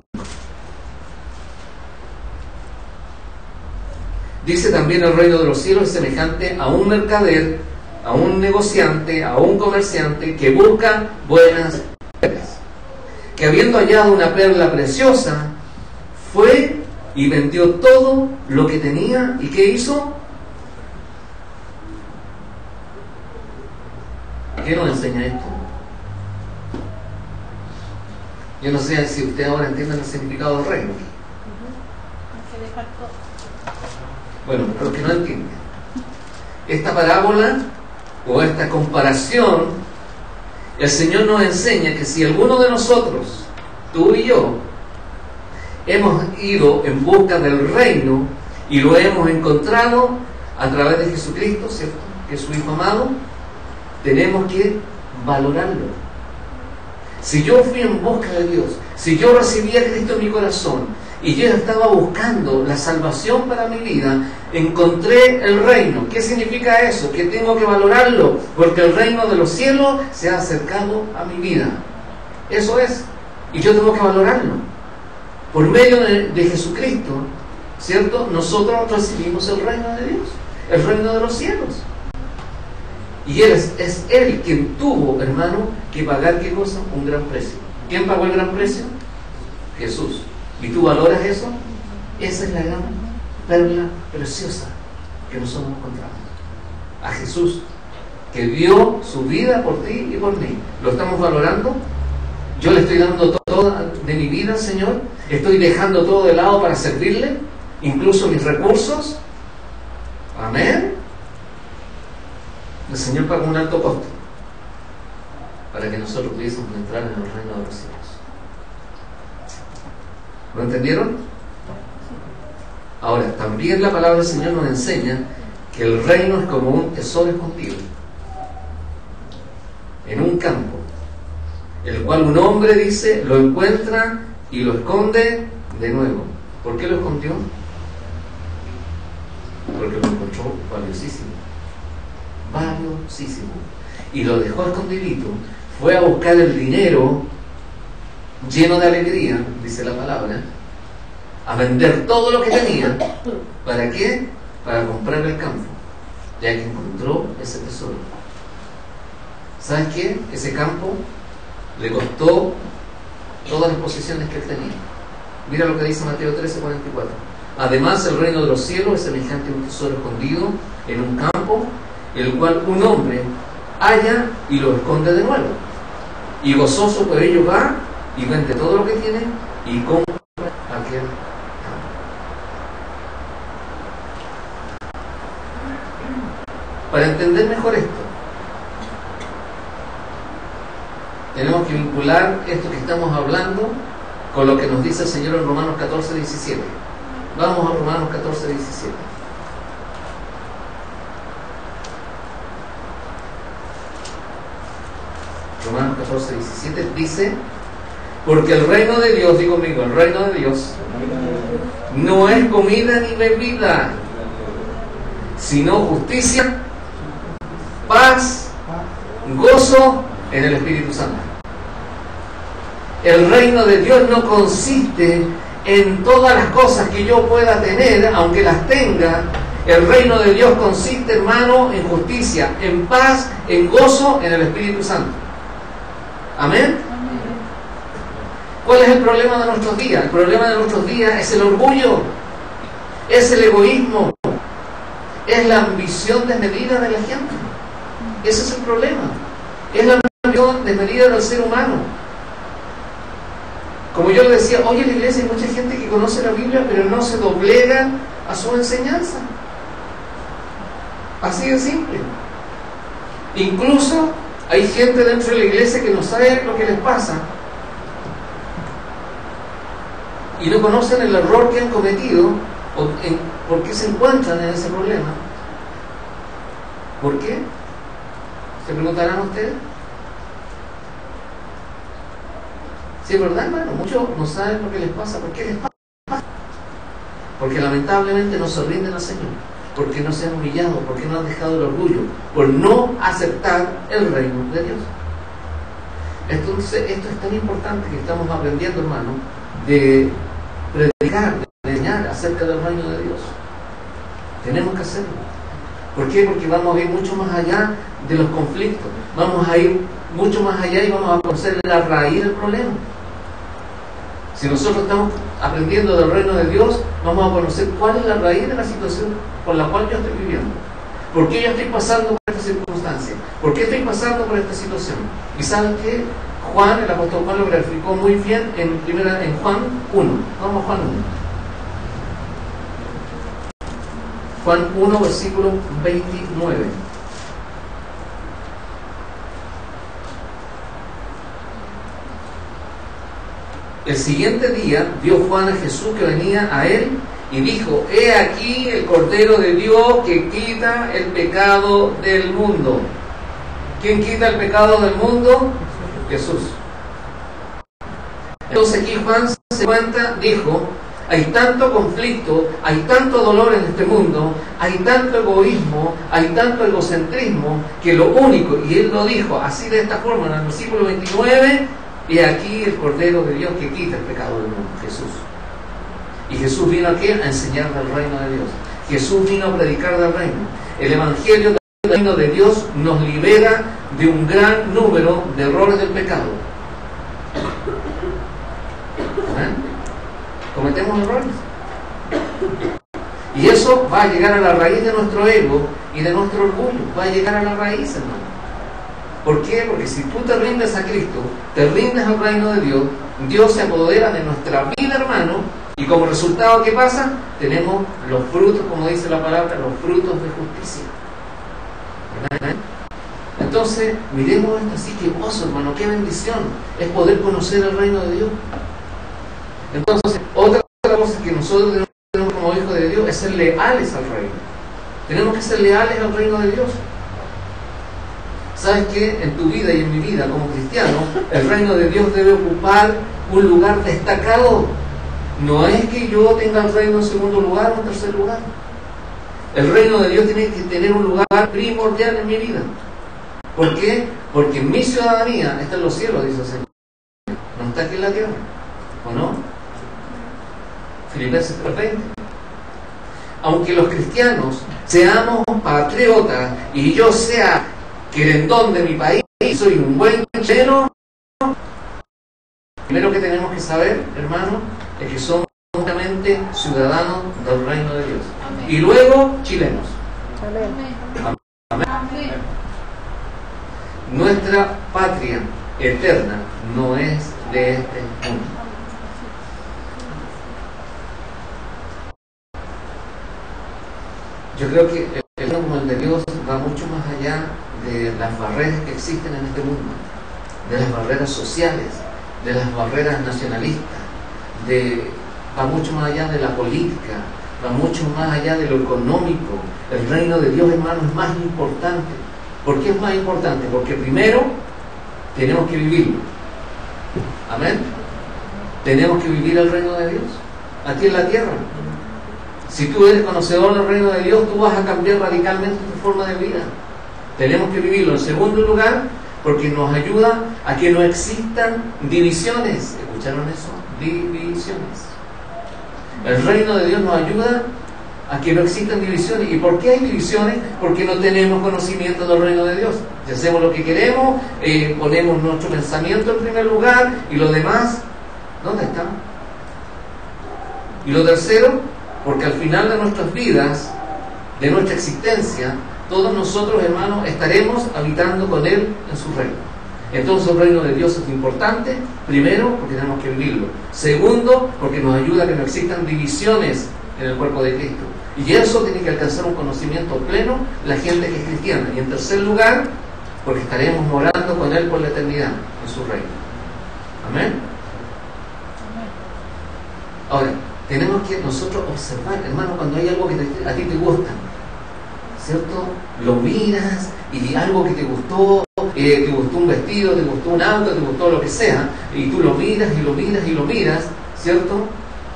Dice también: el reino de los cielos es semejante a un mercader, a un negociante, a un comerciante que busca buenas perlas. Que habiendo hallado una perla preciosa, fue y vendió todo lo que tenía. ¿Y qué hizo? ¿Qué nos enseña esto? Yo no sé si ustedes ahora entienden el significado del reino. Bueno, para los que no entienden, esta parábola o esta comparación, el Señor nos enseña que si alguno de nosotros, tú y yo, hemos ido en busca del reino y lo hemos encontrado a través de Jesucristo, ¿cierto?, que es su Hijo amado, tenemos que valorarlo. Si yo fui en busca de Dios, si yo recibí a Cristo en mi corazón y yo estaba buscando la salvación para mi vida, encontré el reino. ¿Qué significa eso? Que tengo que valorarlo, porque el reino de los cielos se ha acercado a mi vida. Eso es. Y yo tengo que valorarlo. Por medio de Jesucristo, ¿cierto? Nosotros recibimos el reino de Dios, el reino de los cielos. Y es Él quien tuvo, hermano, que pagar, ¿qué cosa? Un gran precio. ¿Quién pagó el gran precio? Jesús. ¿Y tú valoras eso? Esa es la gran perla preciosa que nosotros encontramos. A Jesús, que dio su vida por ti y por mí. ¿Lo estamos valorando? Yo le estoy dando todo de mi vida, Señor. Estoy dejando todo de lado para servirle, incluso mis recursos. Amén. El Señor pagó un alto costo para que nosotros pudiésemos entrar en el reino de los cielos. ¿Lo entendieron? Ahora, también la palabra del Señor nos enseña que el reino es como un tesoro escondido en un campo, el cual un hombre, dice, lo encuentra y lo esconde de nuevo. ¿Por qué lo escondió? Porque lo encontró valiosísimo. Valiosísimo. Y lo dejó escondidito. Fue a buscar el dinero lleno de alegría, dice la palabra, a vender todo lo que tenía. ¿Para qué? Para comprar el campo, ya que encontró ese tesoro. ¿Sabes qué? Ese campo le costó todas las posesiones que él tenía. Mira lo que dice Mateo 13:44. Además, el reino de los cielos es semejante a un tesoro escondido en un campo, el cual un hombre halla y lo esconde de nuevo. Y gozoso por ello va y vende todo lo que tiene y compra aquel campo. Para entender mejor esto, tenemos que vincular esto que estamos hablando con lo que nos dice el Señor en Romanos 14:17. Vamos a Romanos 14:17. Romanos 14:17 dice: porque el reino de Dios, digo conmigo, el reino de Dios no es comida ni bebida, sino justicia, paz, gozo en el Espíritu Santo. El reino de Dios no consiste en todas las cosas que yo pueda tener, aunque las tenga. El reino de Dios consiste, hermano, en justicia, en paz, en gozo en el Espíritu Santo. Amén. ¿Cuál es el problema de nuestros días? El problema de nuestros días es el orgullo, es el egoísmo, es la ambición desmedida de la gente. Ese es el problema. Es la ambición desmedida del ser humano. Como yo le decía, hoy en la iglesia hay mucha gente que conoce la Biblia, pero no se doblega a su enseñanza. Así de simple. Incluso hay gente dentro de la iglesia que no sabe lo que les pasa y no conocen el error que han cometido o por qué se encuentran en ese problema. ¿Por qué? ¿Se preguntarán ustedes? Sí, ¿verdad, hermano? Muchos no saben lo que les pasa. ¿Por qué les pasa? Porque lamentablemente no se rinden al Señor, porque no se han humillado, porque no han dejado el orgullo, por no aceptar el reino de Dios. Entonces, esto es tan importante que estamos aprendiendo, hermano, de predicar, de enseñar acerca del reino de Dios. Tenemos que hacerlo. ¿Por qué? Porque vamos a ir mucho más allá de los conflictos, vamos a ir mucho más allá y vamos a conocer la raíz del problema. Si nosotros estamos aprendiendo del reino de Dios, vamos a conocer cuál es la raíz de la situación por la cual yo estoy viviendo. ¿Por qué yo estoy pasando por esta circunstancia? ¿Por qué estoy pasando por esta situación? Y saben que Juan, el apóstol Juan, lo graficó muy bien en Juan 1. Vamos a Juan 1. Juan 1, versículo 29. El siguiente día vio Juan a Jesús que venía a él y dijo: he aquí el Cordero de Dios que quita el pecado del mundo. ¿Quién quita el pecado del mundo? Jesús. Entonces aquí Juan se cuenta, dijo: hay tanto conflicto, hay tanto dolor en este mundo, hay tanto egoísmo, hay tanto egocentrismo, que lo único, y Él lo dijo así de esta forma en el versículo 29, y aquí el Cordero de Dios que quita el pecado del mundo, Jesús. Y Jesús vino aquí a enseñar del reino de Dios. Jesús vino a predicar del reino. El Evangelio del reino de Dios nos libera de un gran número de errores del pecado. ¿Amén? Cometemos errores. Y eso va a llegar a la raíz de nuestro ego y de nuestro orgullo. Va a llegar a la raíz, hermano. ¿Por qué? Porque si tú te rindes a Cristo, te rindes al reino de Dios, Dios se apodera de nuestra vida, hermano, y como resultado, ¿qué pasa? Tenemos los frutos, como dice la palabra, los frutos de justicia. ¿Verdad? Entonces, miremos esto así, qué gozo, hermano, qué bendición es poder conocer el reino de Dios. Entonces, otra cosa que nosotros tenemos como hijos de Dios es ser leales al reino. Tenemos que ser leales al reino de Dios. ¿Sabes qué? En tu vida y en mi vida como cristiano, el reino de Dios debe ocupar un lugar destacado. No es que yo tenga el reino en segundo lugar o en tercer lugar. El reino de Dios tiene que tener un lugar primordial en mi vida. ¿Por qué? Porque mi ciudadanía está en los cielos, dice el Señor. No está aquí en la tierra. ¿O no? Filipenses 3:20. Aunque los cristianos seamos patriotas y yo sea querendón de mi país, soy un buen chileno, primero que tenemos que saber, hermano, es que somos justamente ciudadanos del reino de Dios. Amén. Y luego chilenos. Amén. Amén. Amén. Nuestra patria eterna no es de este mundo. Yo creo que el reino como el de Dios va mucho más allá de las barreras que existen en este mundo, de las barreras sociales, de las barreras nacionalistas, va mucho más allá de la política, va mucho más allá de lo económico. El reino de Dios, hermano, es más importante. ¿Por qué es más importante? Porque primero tenemos que vivirlo. Amén. Tenemos que vivir el reino de Dios aquí en la tierra. Si tú eres conocedor del reino de Dios, tú vas a cambiar radicalmente tu forma de vida. Tenemos que vivirlo. En segundo lugar, porque nos ayuda a que no existan divisiones. ¿Escucharon eso? Divisiones. El reino de Dios nos ayuda a que no existan divisiones. ¿Y por qué hay divisiones? Porque no tenemos conocimiento del reino de Dios. Si hacemos lo que queremos, ponemos nuestro pensamiento en primer lugar y lo demás, ¿dónde está? Y lo tercero, porque al final de nuestras vidas, de nuestra existencia, todos nosotros, hermanos, estaremos habitando con Él en su reino. Entonces el reino de Dios es importante, primero, porque tenemos que vivirlo. Segundo, porque nos ayuda a que no existan divisiones en el cuerpo de Cristo. Y eso tiene que alcanzar un conocimiento pleno la gente que es cristiana. Y en tercer lugar, porque estaremos morando con Él por la eternidad en su reino. Amén. Ahora, tenemos que nosotros observar, hermano, cuando hay algo que a ti te gusta, ¿cierto? Lo miras y algo que te gustó un vestido, te gustó un auto, te gustó lo que sea, y tú lo miras y lo miras y lo miras, ¿cierto?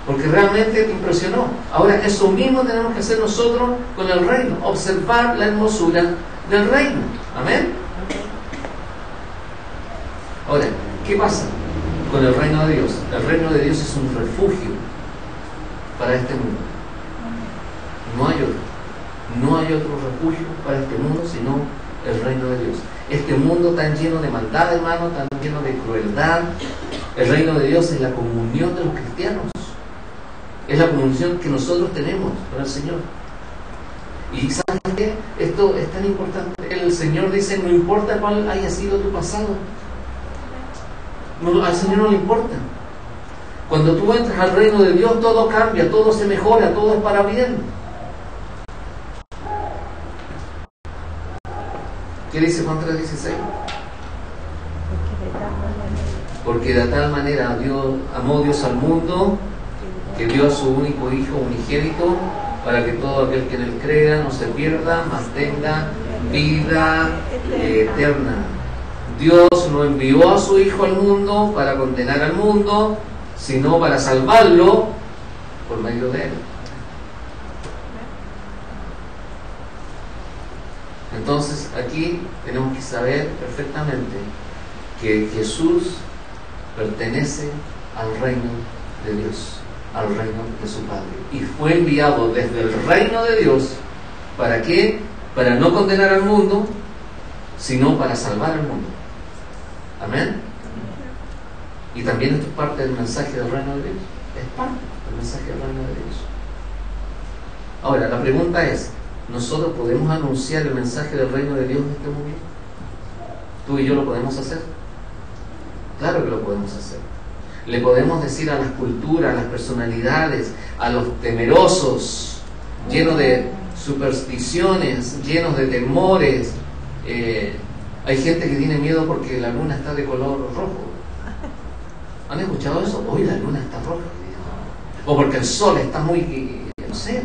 Porque realmente te impresionó. Ahora, eso mismo tenemos que hacer nosotros con el reino, observar la hermosura del reino. Amén. Ahora, ¿qué pasa con el reino de Dios? El reino de Dios es un refugio para este mundo. No hay otro. No hay otro refugio para este mundo sino el reino de Dios. Este mundo tan lleno de maldad, hermano, tan lleno de crueldad. El reino de Dios es la comunión de los cristianos. Es la comunión que nosotros tenemos con el Señor. Y ¿saben qué? Esto es tan importante. El Señor dice, no importa cuál haya sido tu pasado. No, al Señor no le importa. Cuando tú entras al reino de Dios, todo cambia, todo se mejora, todo es para bien. ¿Qué dice Juan 3:16? Porque de tal manera amó Dios al mundo, que dio a su único Hijo unigénito, para que todo aquel que en Él crea no se pierda, mas tenga vida eterna. Dios no envió a su Hijo al mundo para condenar al mundo, sino para salvarlo por medio de Él. Entonces aquí tenemos que saber perfectamente que Jesús pertenece al reino de Dios, al reino de su Padre, y fue enviado desde el reino de Dios. ¿Para qué? Para no condenar al mundo, sino para salvar al mundo. Amén. Y también esto es parte del mensaje del reino de Dios. Es parte del mensaje del reino de Dios. Ahora, la pregunta es, ¿nosotros podemos anunciar el mensaje del reino de Dios en este mundo? ¿Tú y yo lo podemos hacer? Claro que lo podemos hacer. Le podemos decir a las culturas, a las personalidades, a los temerosos, llenos de supersticiones, llenos de temores. Hay gente que tiene miedo porque la luna está de color rojo. ¿Han escuchado eso? Hoy la luna está roja. O porque el sol está muy... no sé.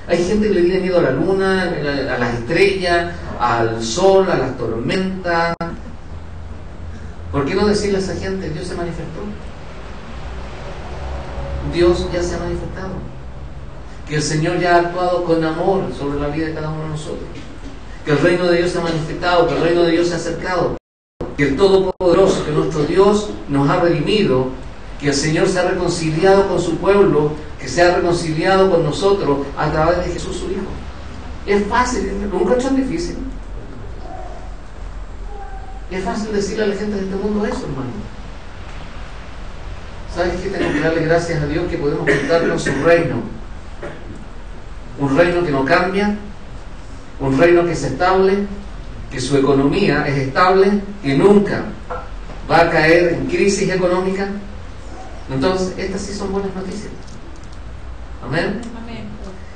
Hay gente que le tiene miedo a la luna, a las estrellas, al sol, a las tormentas. ¿Por qué no decirle a esa gente, Dios se manifestó? Dios ya se ha manifestado. Que el Señor ya ha actuado con amor sobre la vida de cada uno de nosotros. Que el reino de Dios se ha manifestado, que el reino de Dios se ha acercado. Que el Todopoderoso, que nuestro Dios nos ha redimido, que el Señor se ha reconciliado con su pueblo, que se ha reconciliado con nosotros a través de Jesús su Hijo. Es fácil, nunca es tan difícil. Es fácil decirle a la gente de este mundo eso, hermano. ¿Sabes qué? Tenemos que darle gracias a Dios que podemos contar con su reino. Un reino que no cambia, un reino que es estable, que su economía es estable, que nunca va a caer en crisis económica. Entonces, estas sí son buenas noticias. Amén. Amén.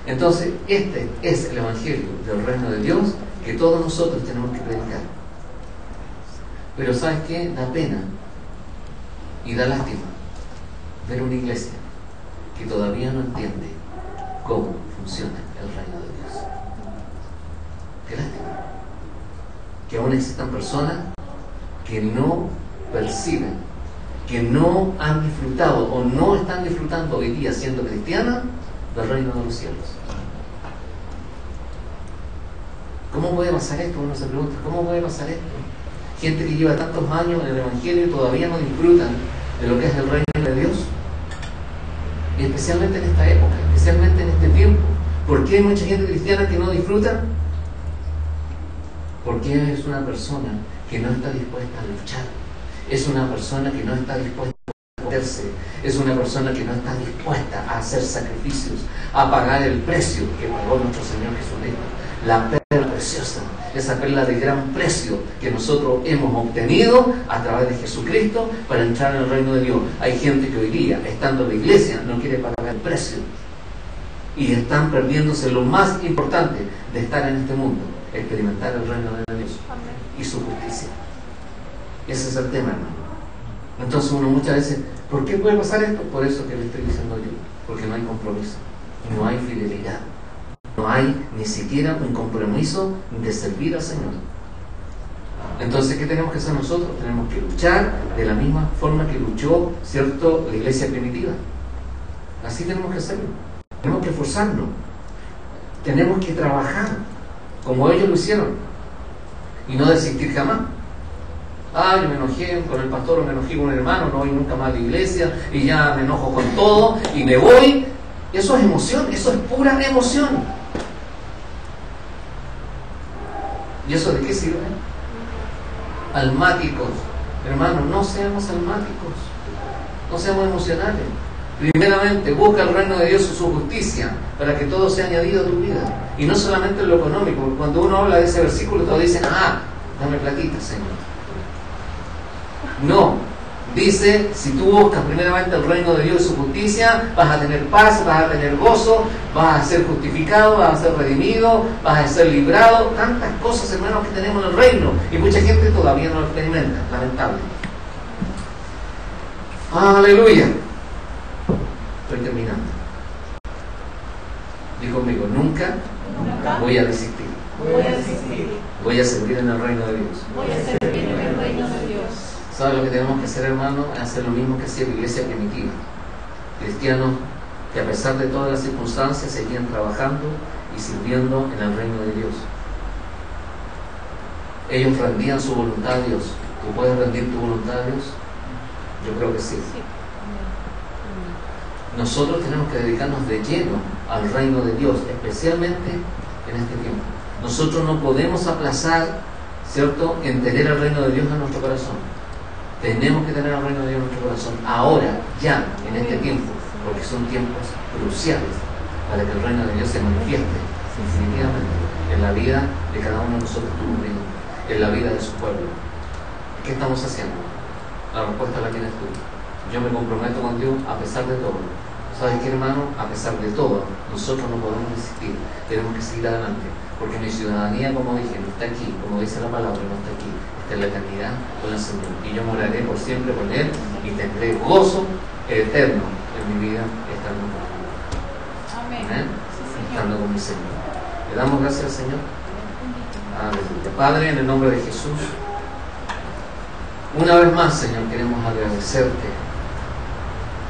Entonces, este es el Evangelio del reino de Dios que todos nosotros tenemos que predicar. Pero ¿sabes qué? Da pena y da lástima ver una iglesia que todavía no entiende cómo funciona el reino de Dios. Qué lástima. Que aún existan personas que no perciben, que no han disfrutado o no están disfrutando hoy día siendo cristianas del reino de los cielos. ¿Cómo puede pasar esto? Uno se pregunta, ¿cómo puede pasar esto? Gente que lleva tantos años en el Evangelio y todavía no disfrutan de lo que es el reino de Dios. Y especialmente en esta época, especialmente en este tiempo. ¿Por qué hay mucha gente cristiana que no disfruta? Porque es una persona que no está dispuesta a luchar. Es una persona que no está dispuesta a meterse. Es una persona que no está dispuesta a hacer sacrificios, a pagar el precio que pagó nuestro Señor Jesucristo. La perla preciosa, esa perla de gran precio que nosotros hemos obtenido a través de Jesucristo para entrar en el reino de Dios. Hay gente que hoy día, estando en la iglesia, no quiere pagar el precio. Y están perdiéndose lo más importante de estar en este mundo, experimentar el reino de Dios y su justicia. Ese es el tema, hermano. Entonces uno muchas veces, ¿por qué puede pasar esto? Por eso que le estoy diciendo yo, porque no hay compromiso, no hay fidelidad, no hay ni siquiera un compromiso de servir al Señor. Entonces, ¿qué tenemos que hacer nosotros? Tenemos que luchar de la misma forma que luchó, ¿cierto?, la iglesia primitiva. Así tenemos que hacerlo. Tenemos que esforzarnos, tenemos que trabajar como ellos lo hicieron y no desistir jamás. Yo me enojé con el pastor o me enojé con un hermano, no voy nunca más a la iglesia y ya me enojo con todo y me voy. Eso es emoción, eso es pura emoción. ¿Y eso de qué sirve? Almáticos. Hermanos, no seamos almáticos, no seamos emocionales. Primeramente, busca el reino de Dios y su justicia para que todo sea añadido a tu vida. Y no solamente en lo económico, porque cuando uno habla de ese versículo, todos dicen, dame platita, Señor. No, dice, si tú buscas primeramente el reino de Dios y su justicia, vas a tener paz, vas a tener gozo, vas a ser justificado, vas a ser redimido, vas a ser librado. Tantas cosas, hermanos, que tenemos en el reino. Y mucha gente todavía no lo experimenta, lamentable. Aleluya. Estoy terminando. Digo conmigo, nunca voy a desistir. Voy a servir en el reino de Dios. Voy a servir en el reino de Dios. ¿Sabes lo que tenemos que hacer, hermano? Es hacer lo mismo que hacía la iglesia primitiva. Cristianos que a pesar de todas las circunstancias seguían trabajando y sirviendo en el reino de Dios. Ellos rendían su voluntad a Dios. ¿Tú puedes rendir tu voluntad a Dios? Yo creo que sí. Nosotros tenemos que dedicarnos de lleno al reino de Dios, especialmente en este tiempo. Nosotros no podemos aplazar, ¿cierto?, en tener el reino de Dios en nuestro corazón. Tenemos que tener el reino de Dios en nuestro corazón ahora, ya, en este tiempo, porque son tiempos cruciales para que el reino de Dios se manifieste definitivamente en la vida de cada uno de nosotros, en la vida de su pueblo. ¿Qué estamos haciendo? La respuesta la tienes tú. Yo me comprometo con Dios a pesar de todo. ¿Sabes qué, hermano? A pesar de todo, nosotros no podemos desistir. Tenemos que seguir adelante. Porque mi ciudadanía, como dije, no está aquí, como dice la palabra, no está aquí. Está en la eternidad con el Señor. Y yo moraré por siempre con Él y tendré gozo eterno en mi vida estando con Él. Amén. Estando con mi Señor. Le damos gracias al Señor. Aleluya. Padre, en el nombre de Jesús, una vez más, Señor, queremos agradecerte.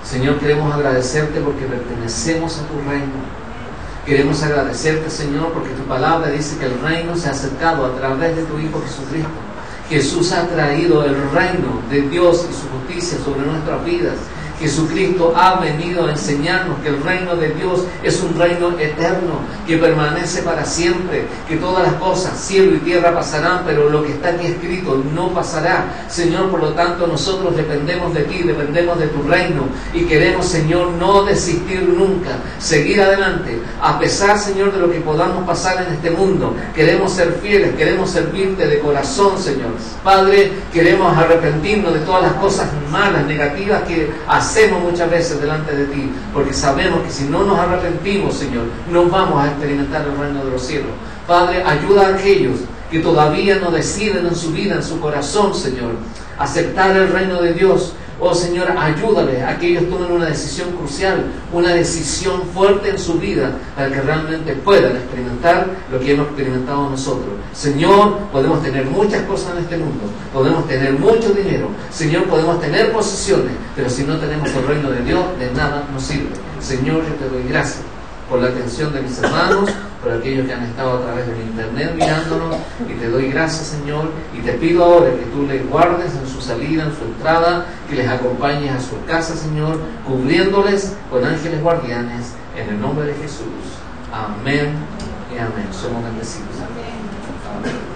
Señor, queremos agradecerte porque pertenecemos a tu reino. Queremos agradecerte, Señor, porque tu palabra dice que el reino se ha acercado a través de tu Hijo Jesucristo. Jesús ha traído el reino de Dios y su justicia sobre nuestras vidas. Jesucristo ha venido a enseñarnos que el reino de Dios es un reino eterno, que permanece para siempre, que todas las cosas, cielo y tierra pasarán, pero lo que está aquí escrito no pasará. Señor, por lo tanto, nosotros dependemos de ti, dependemos de tu reino y queremos, Señor, no desistir nunca, seguir adelante, a pesar, Señor, de lo que podamos pasar en este mundo. Queremos ser fieles, queremos servirte de corazón, Señor. Padre, queremos arrepentirnos de todas las cosas malas, negativas que hacemos muchas veces delante de ti, porque sabemos que si no nos arrepentimos, Señor, no vamos a experimentar el reino de los cielos. Padre, ayuda a aquellos que todavía no deciden en su vida, en su corazón, Señor, aceptar el reino de Dios. Oh Señor, ayúdale a que ellos tomen una decisión crucial, una decisión fuerte en su vida, para que realmente puedan experimentar lo que hemos experimentado nosotros. Señor, podemos tener muchas cosas en este mundo, podemos tener mucho dinero, Señor, podemos tener posesiones, pero si no tenemos el reino de Dios, de nada nos sirve. Señor, yo te doy gracias por la atención de mis hermanos, por aquellos que han estado a través del internet mirándonos, y te doy gracias, Señor, y te pido ahora que tú les guardes en su salida, en su entrada, que les acompañes a su casa, Señor, cubriéndoles con ángeles guardianes, en el nombre de Jesús. Amén y amén. Somos bendecidos. Amén.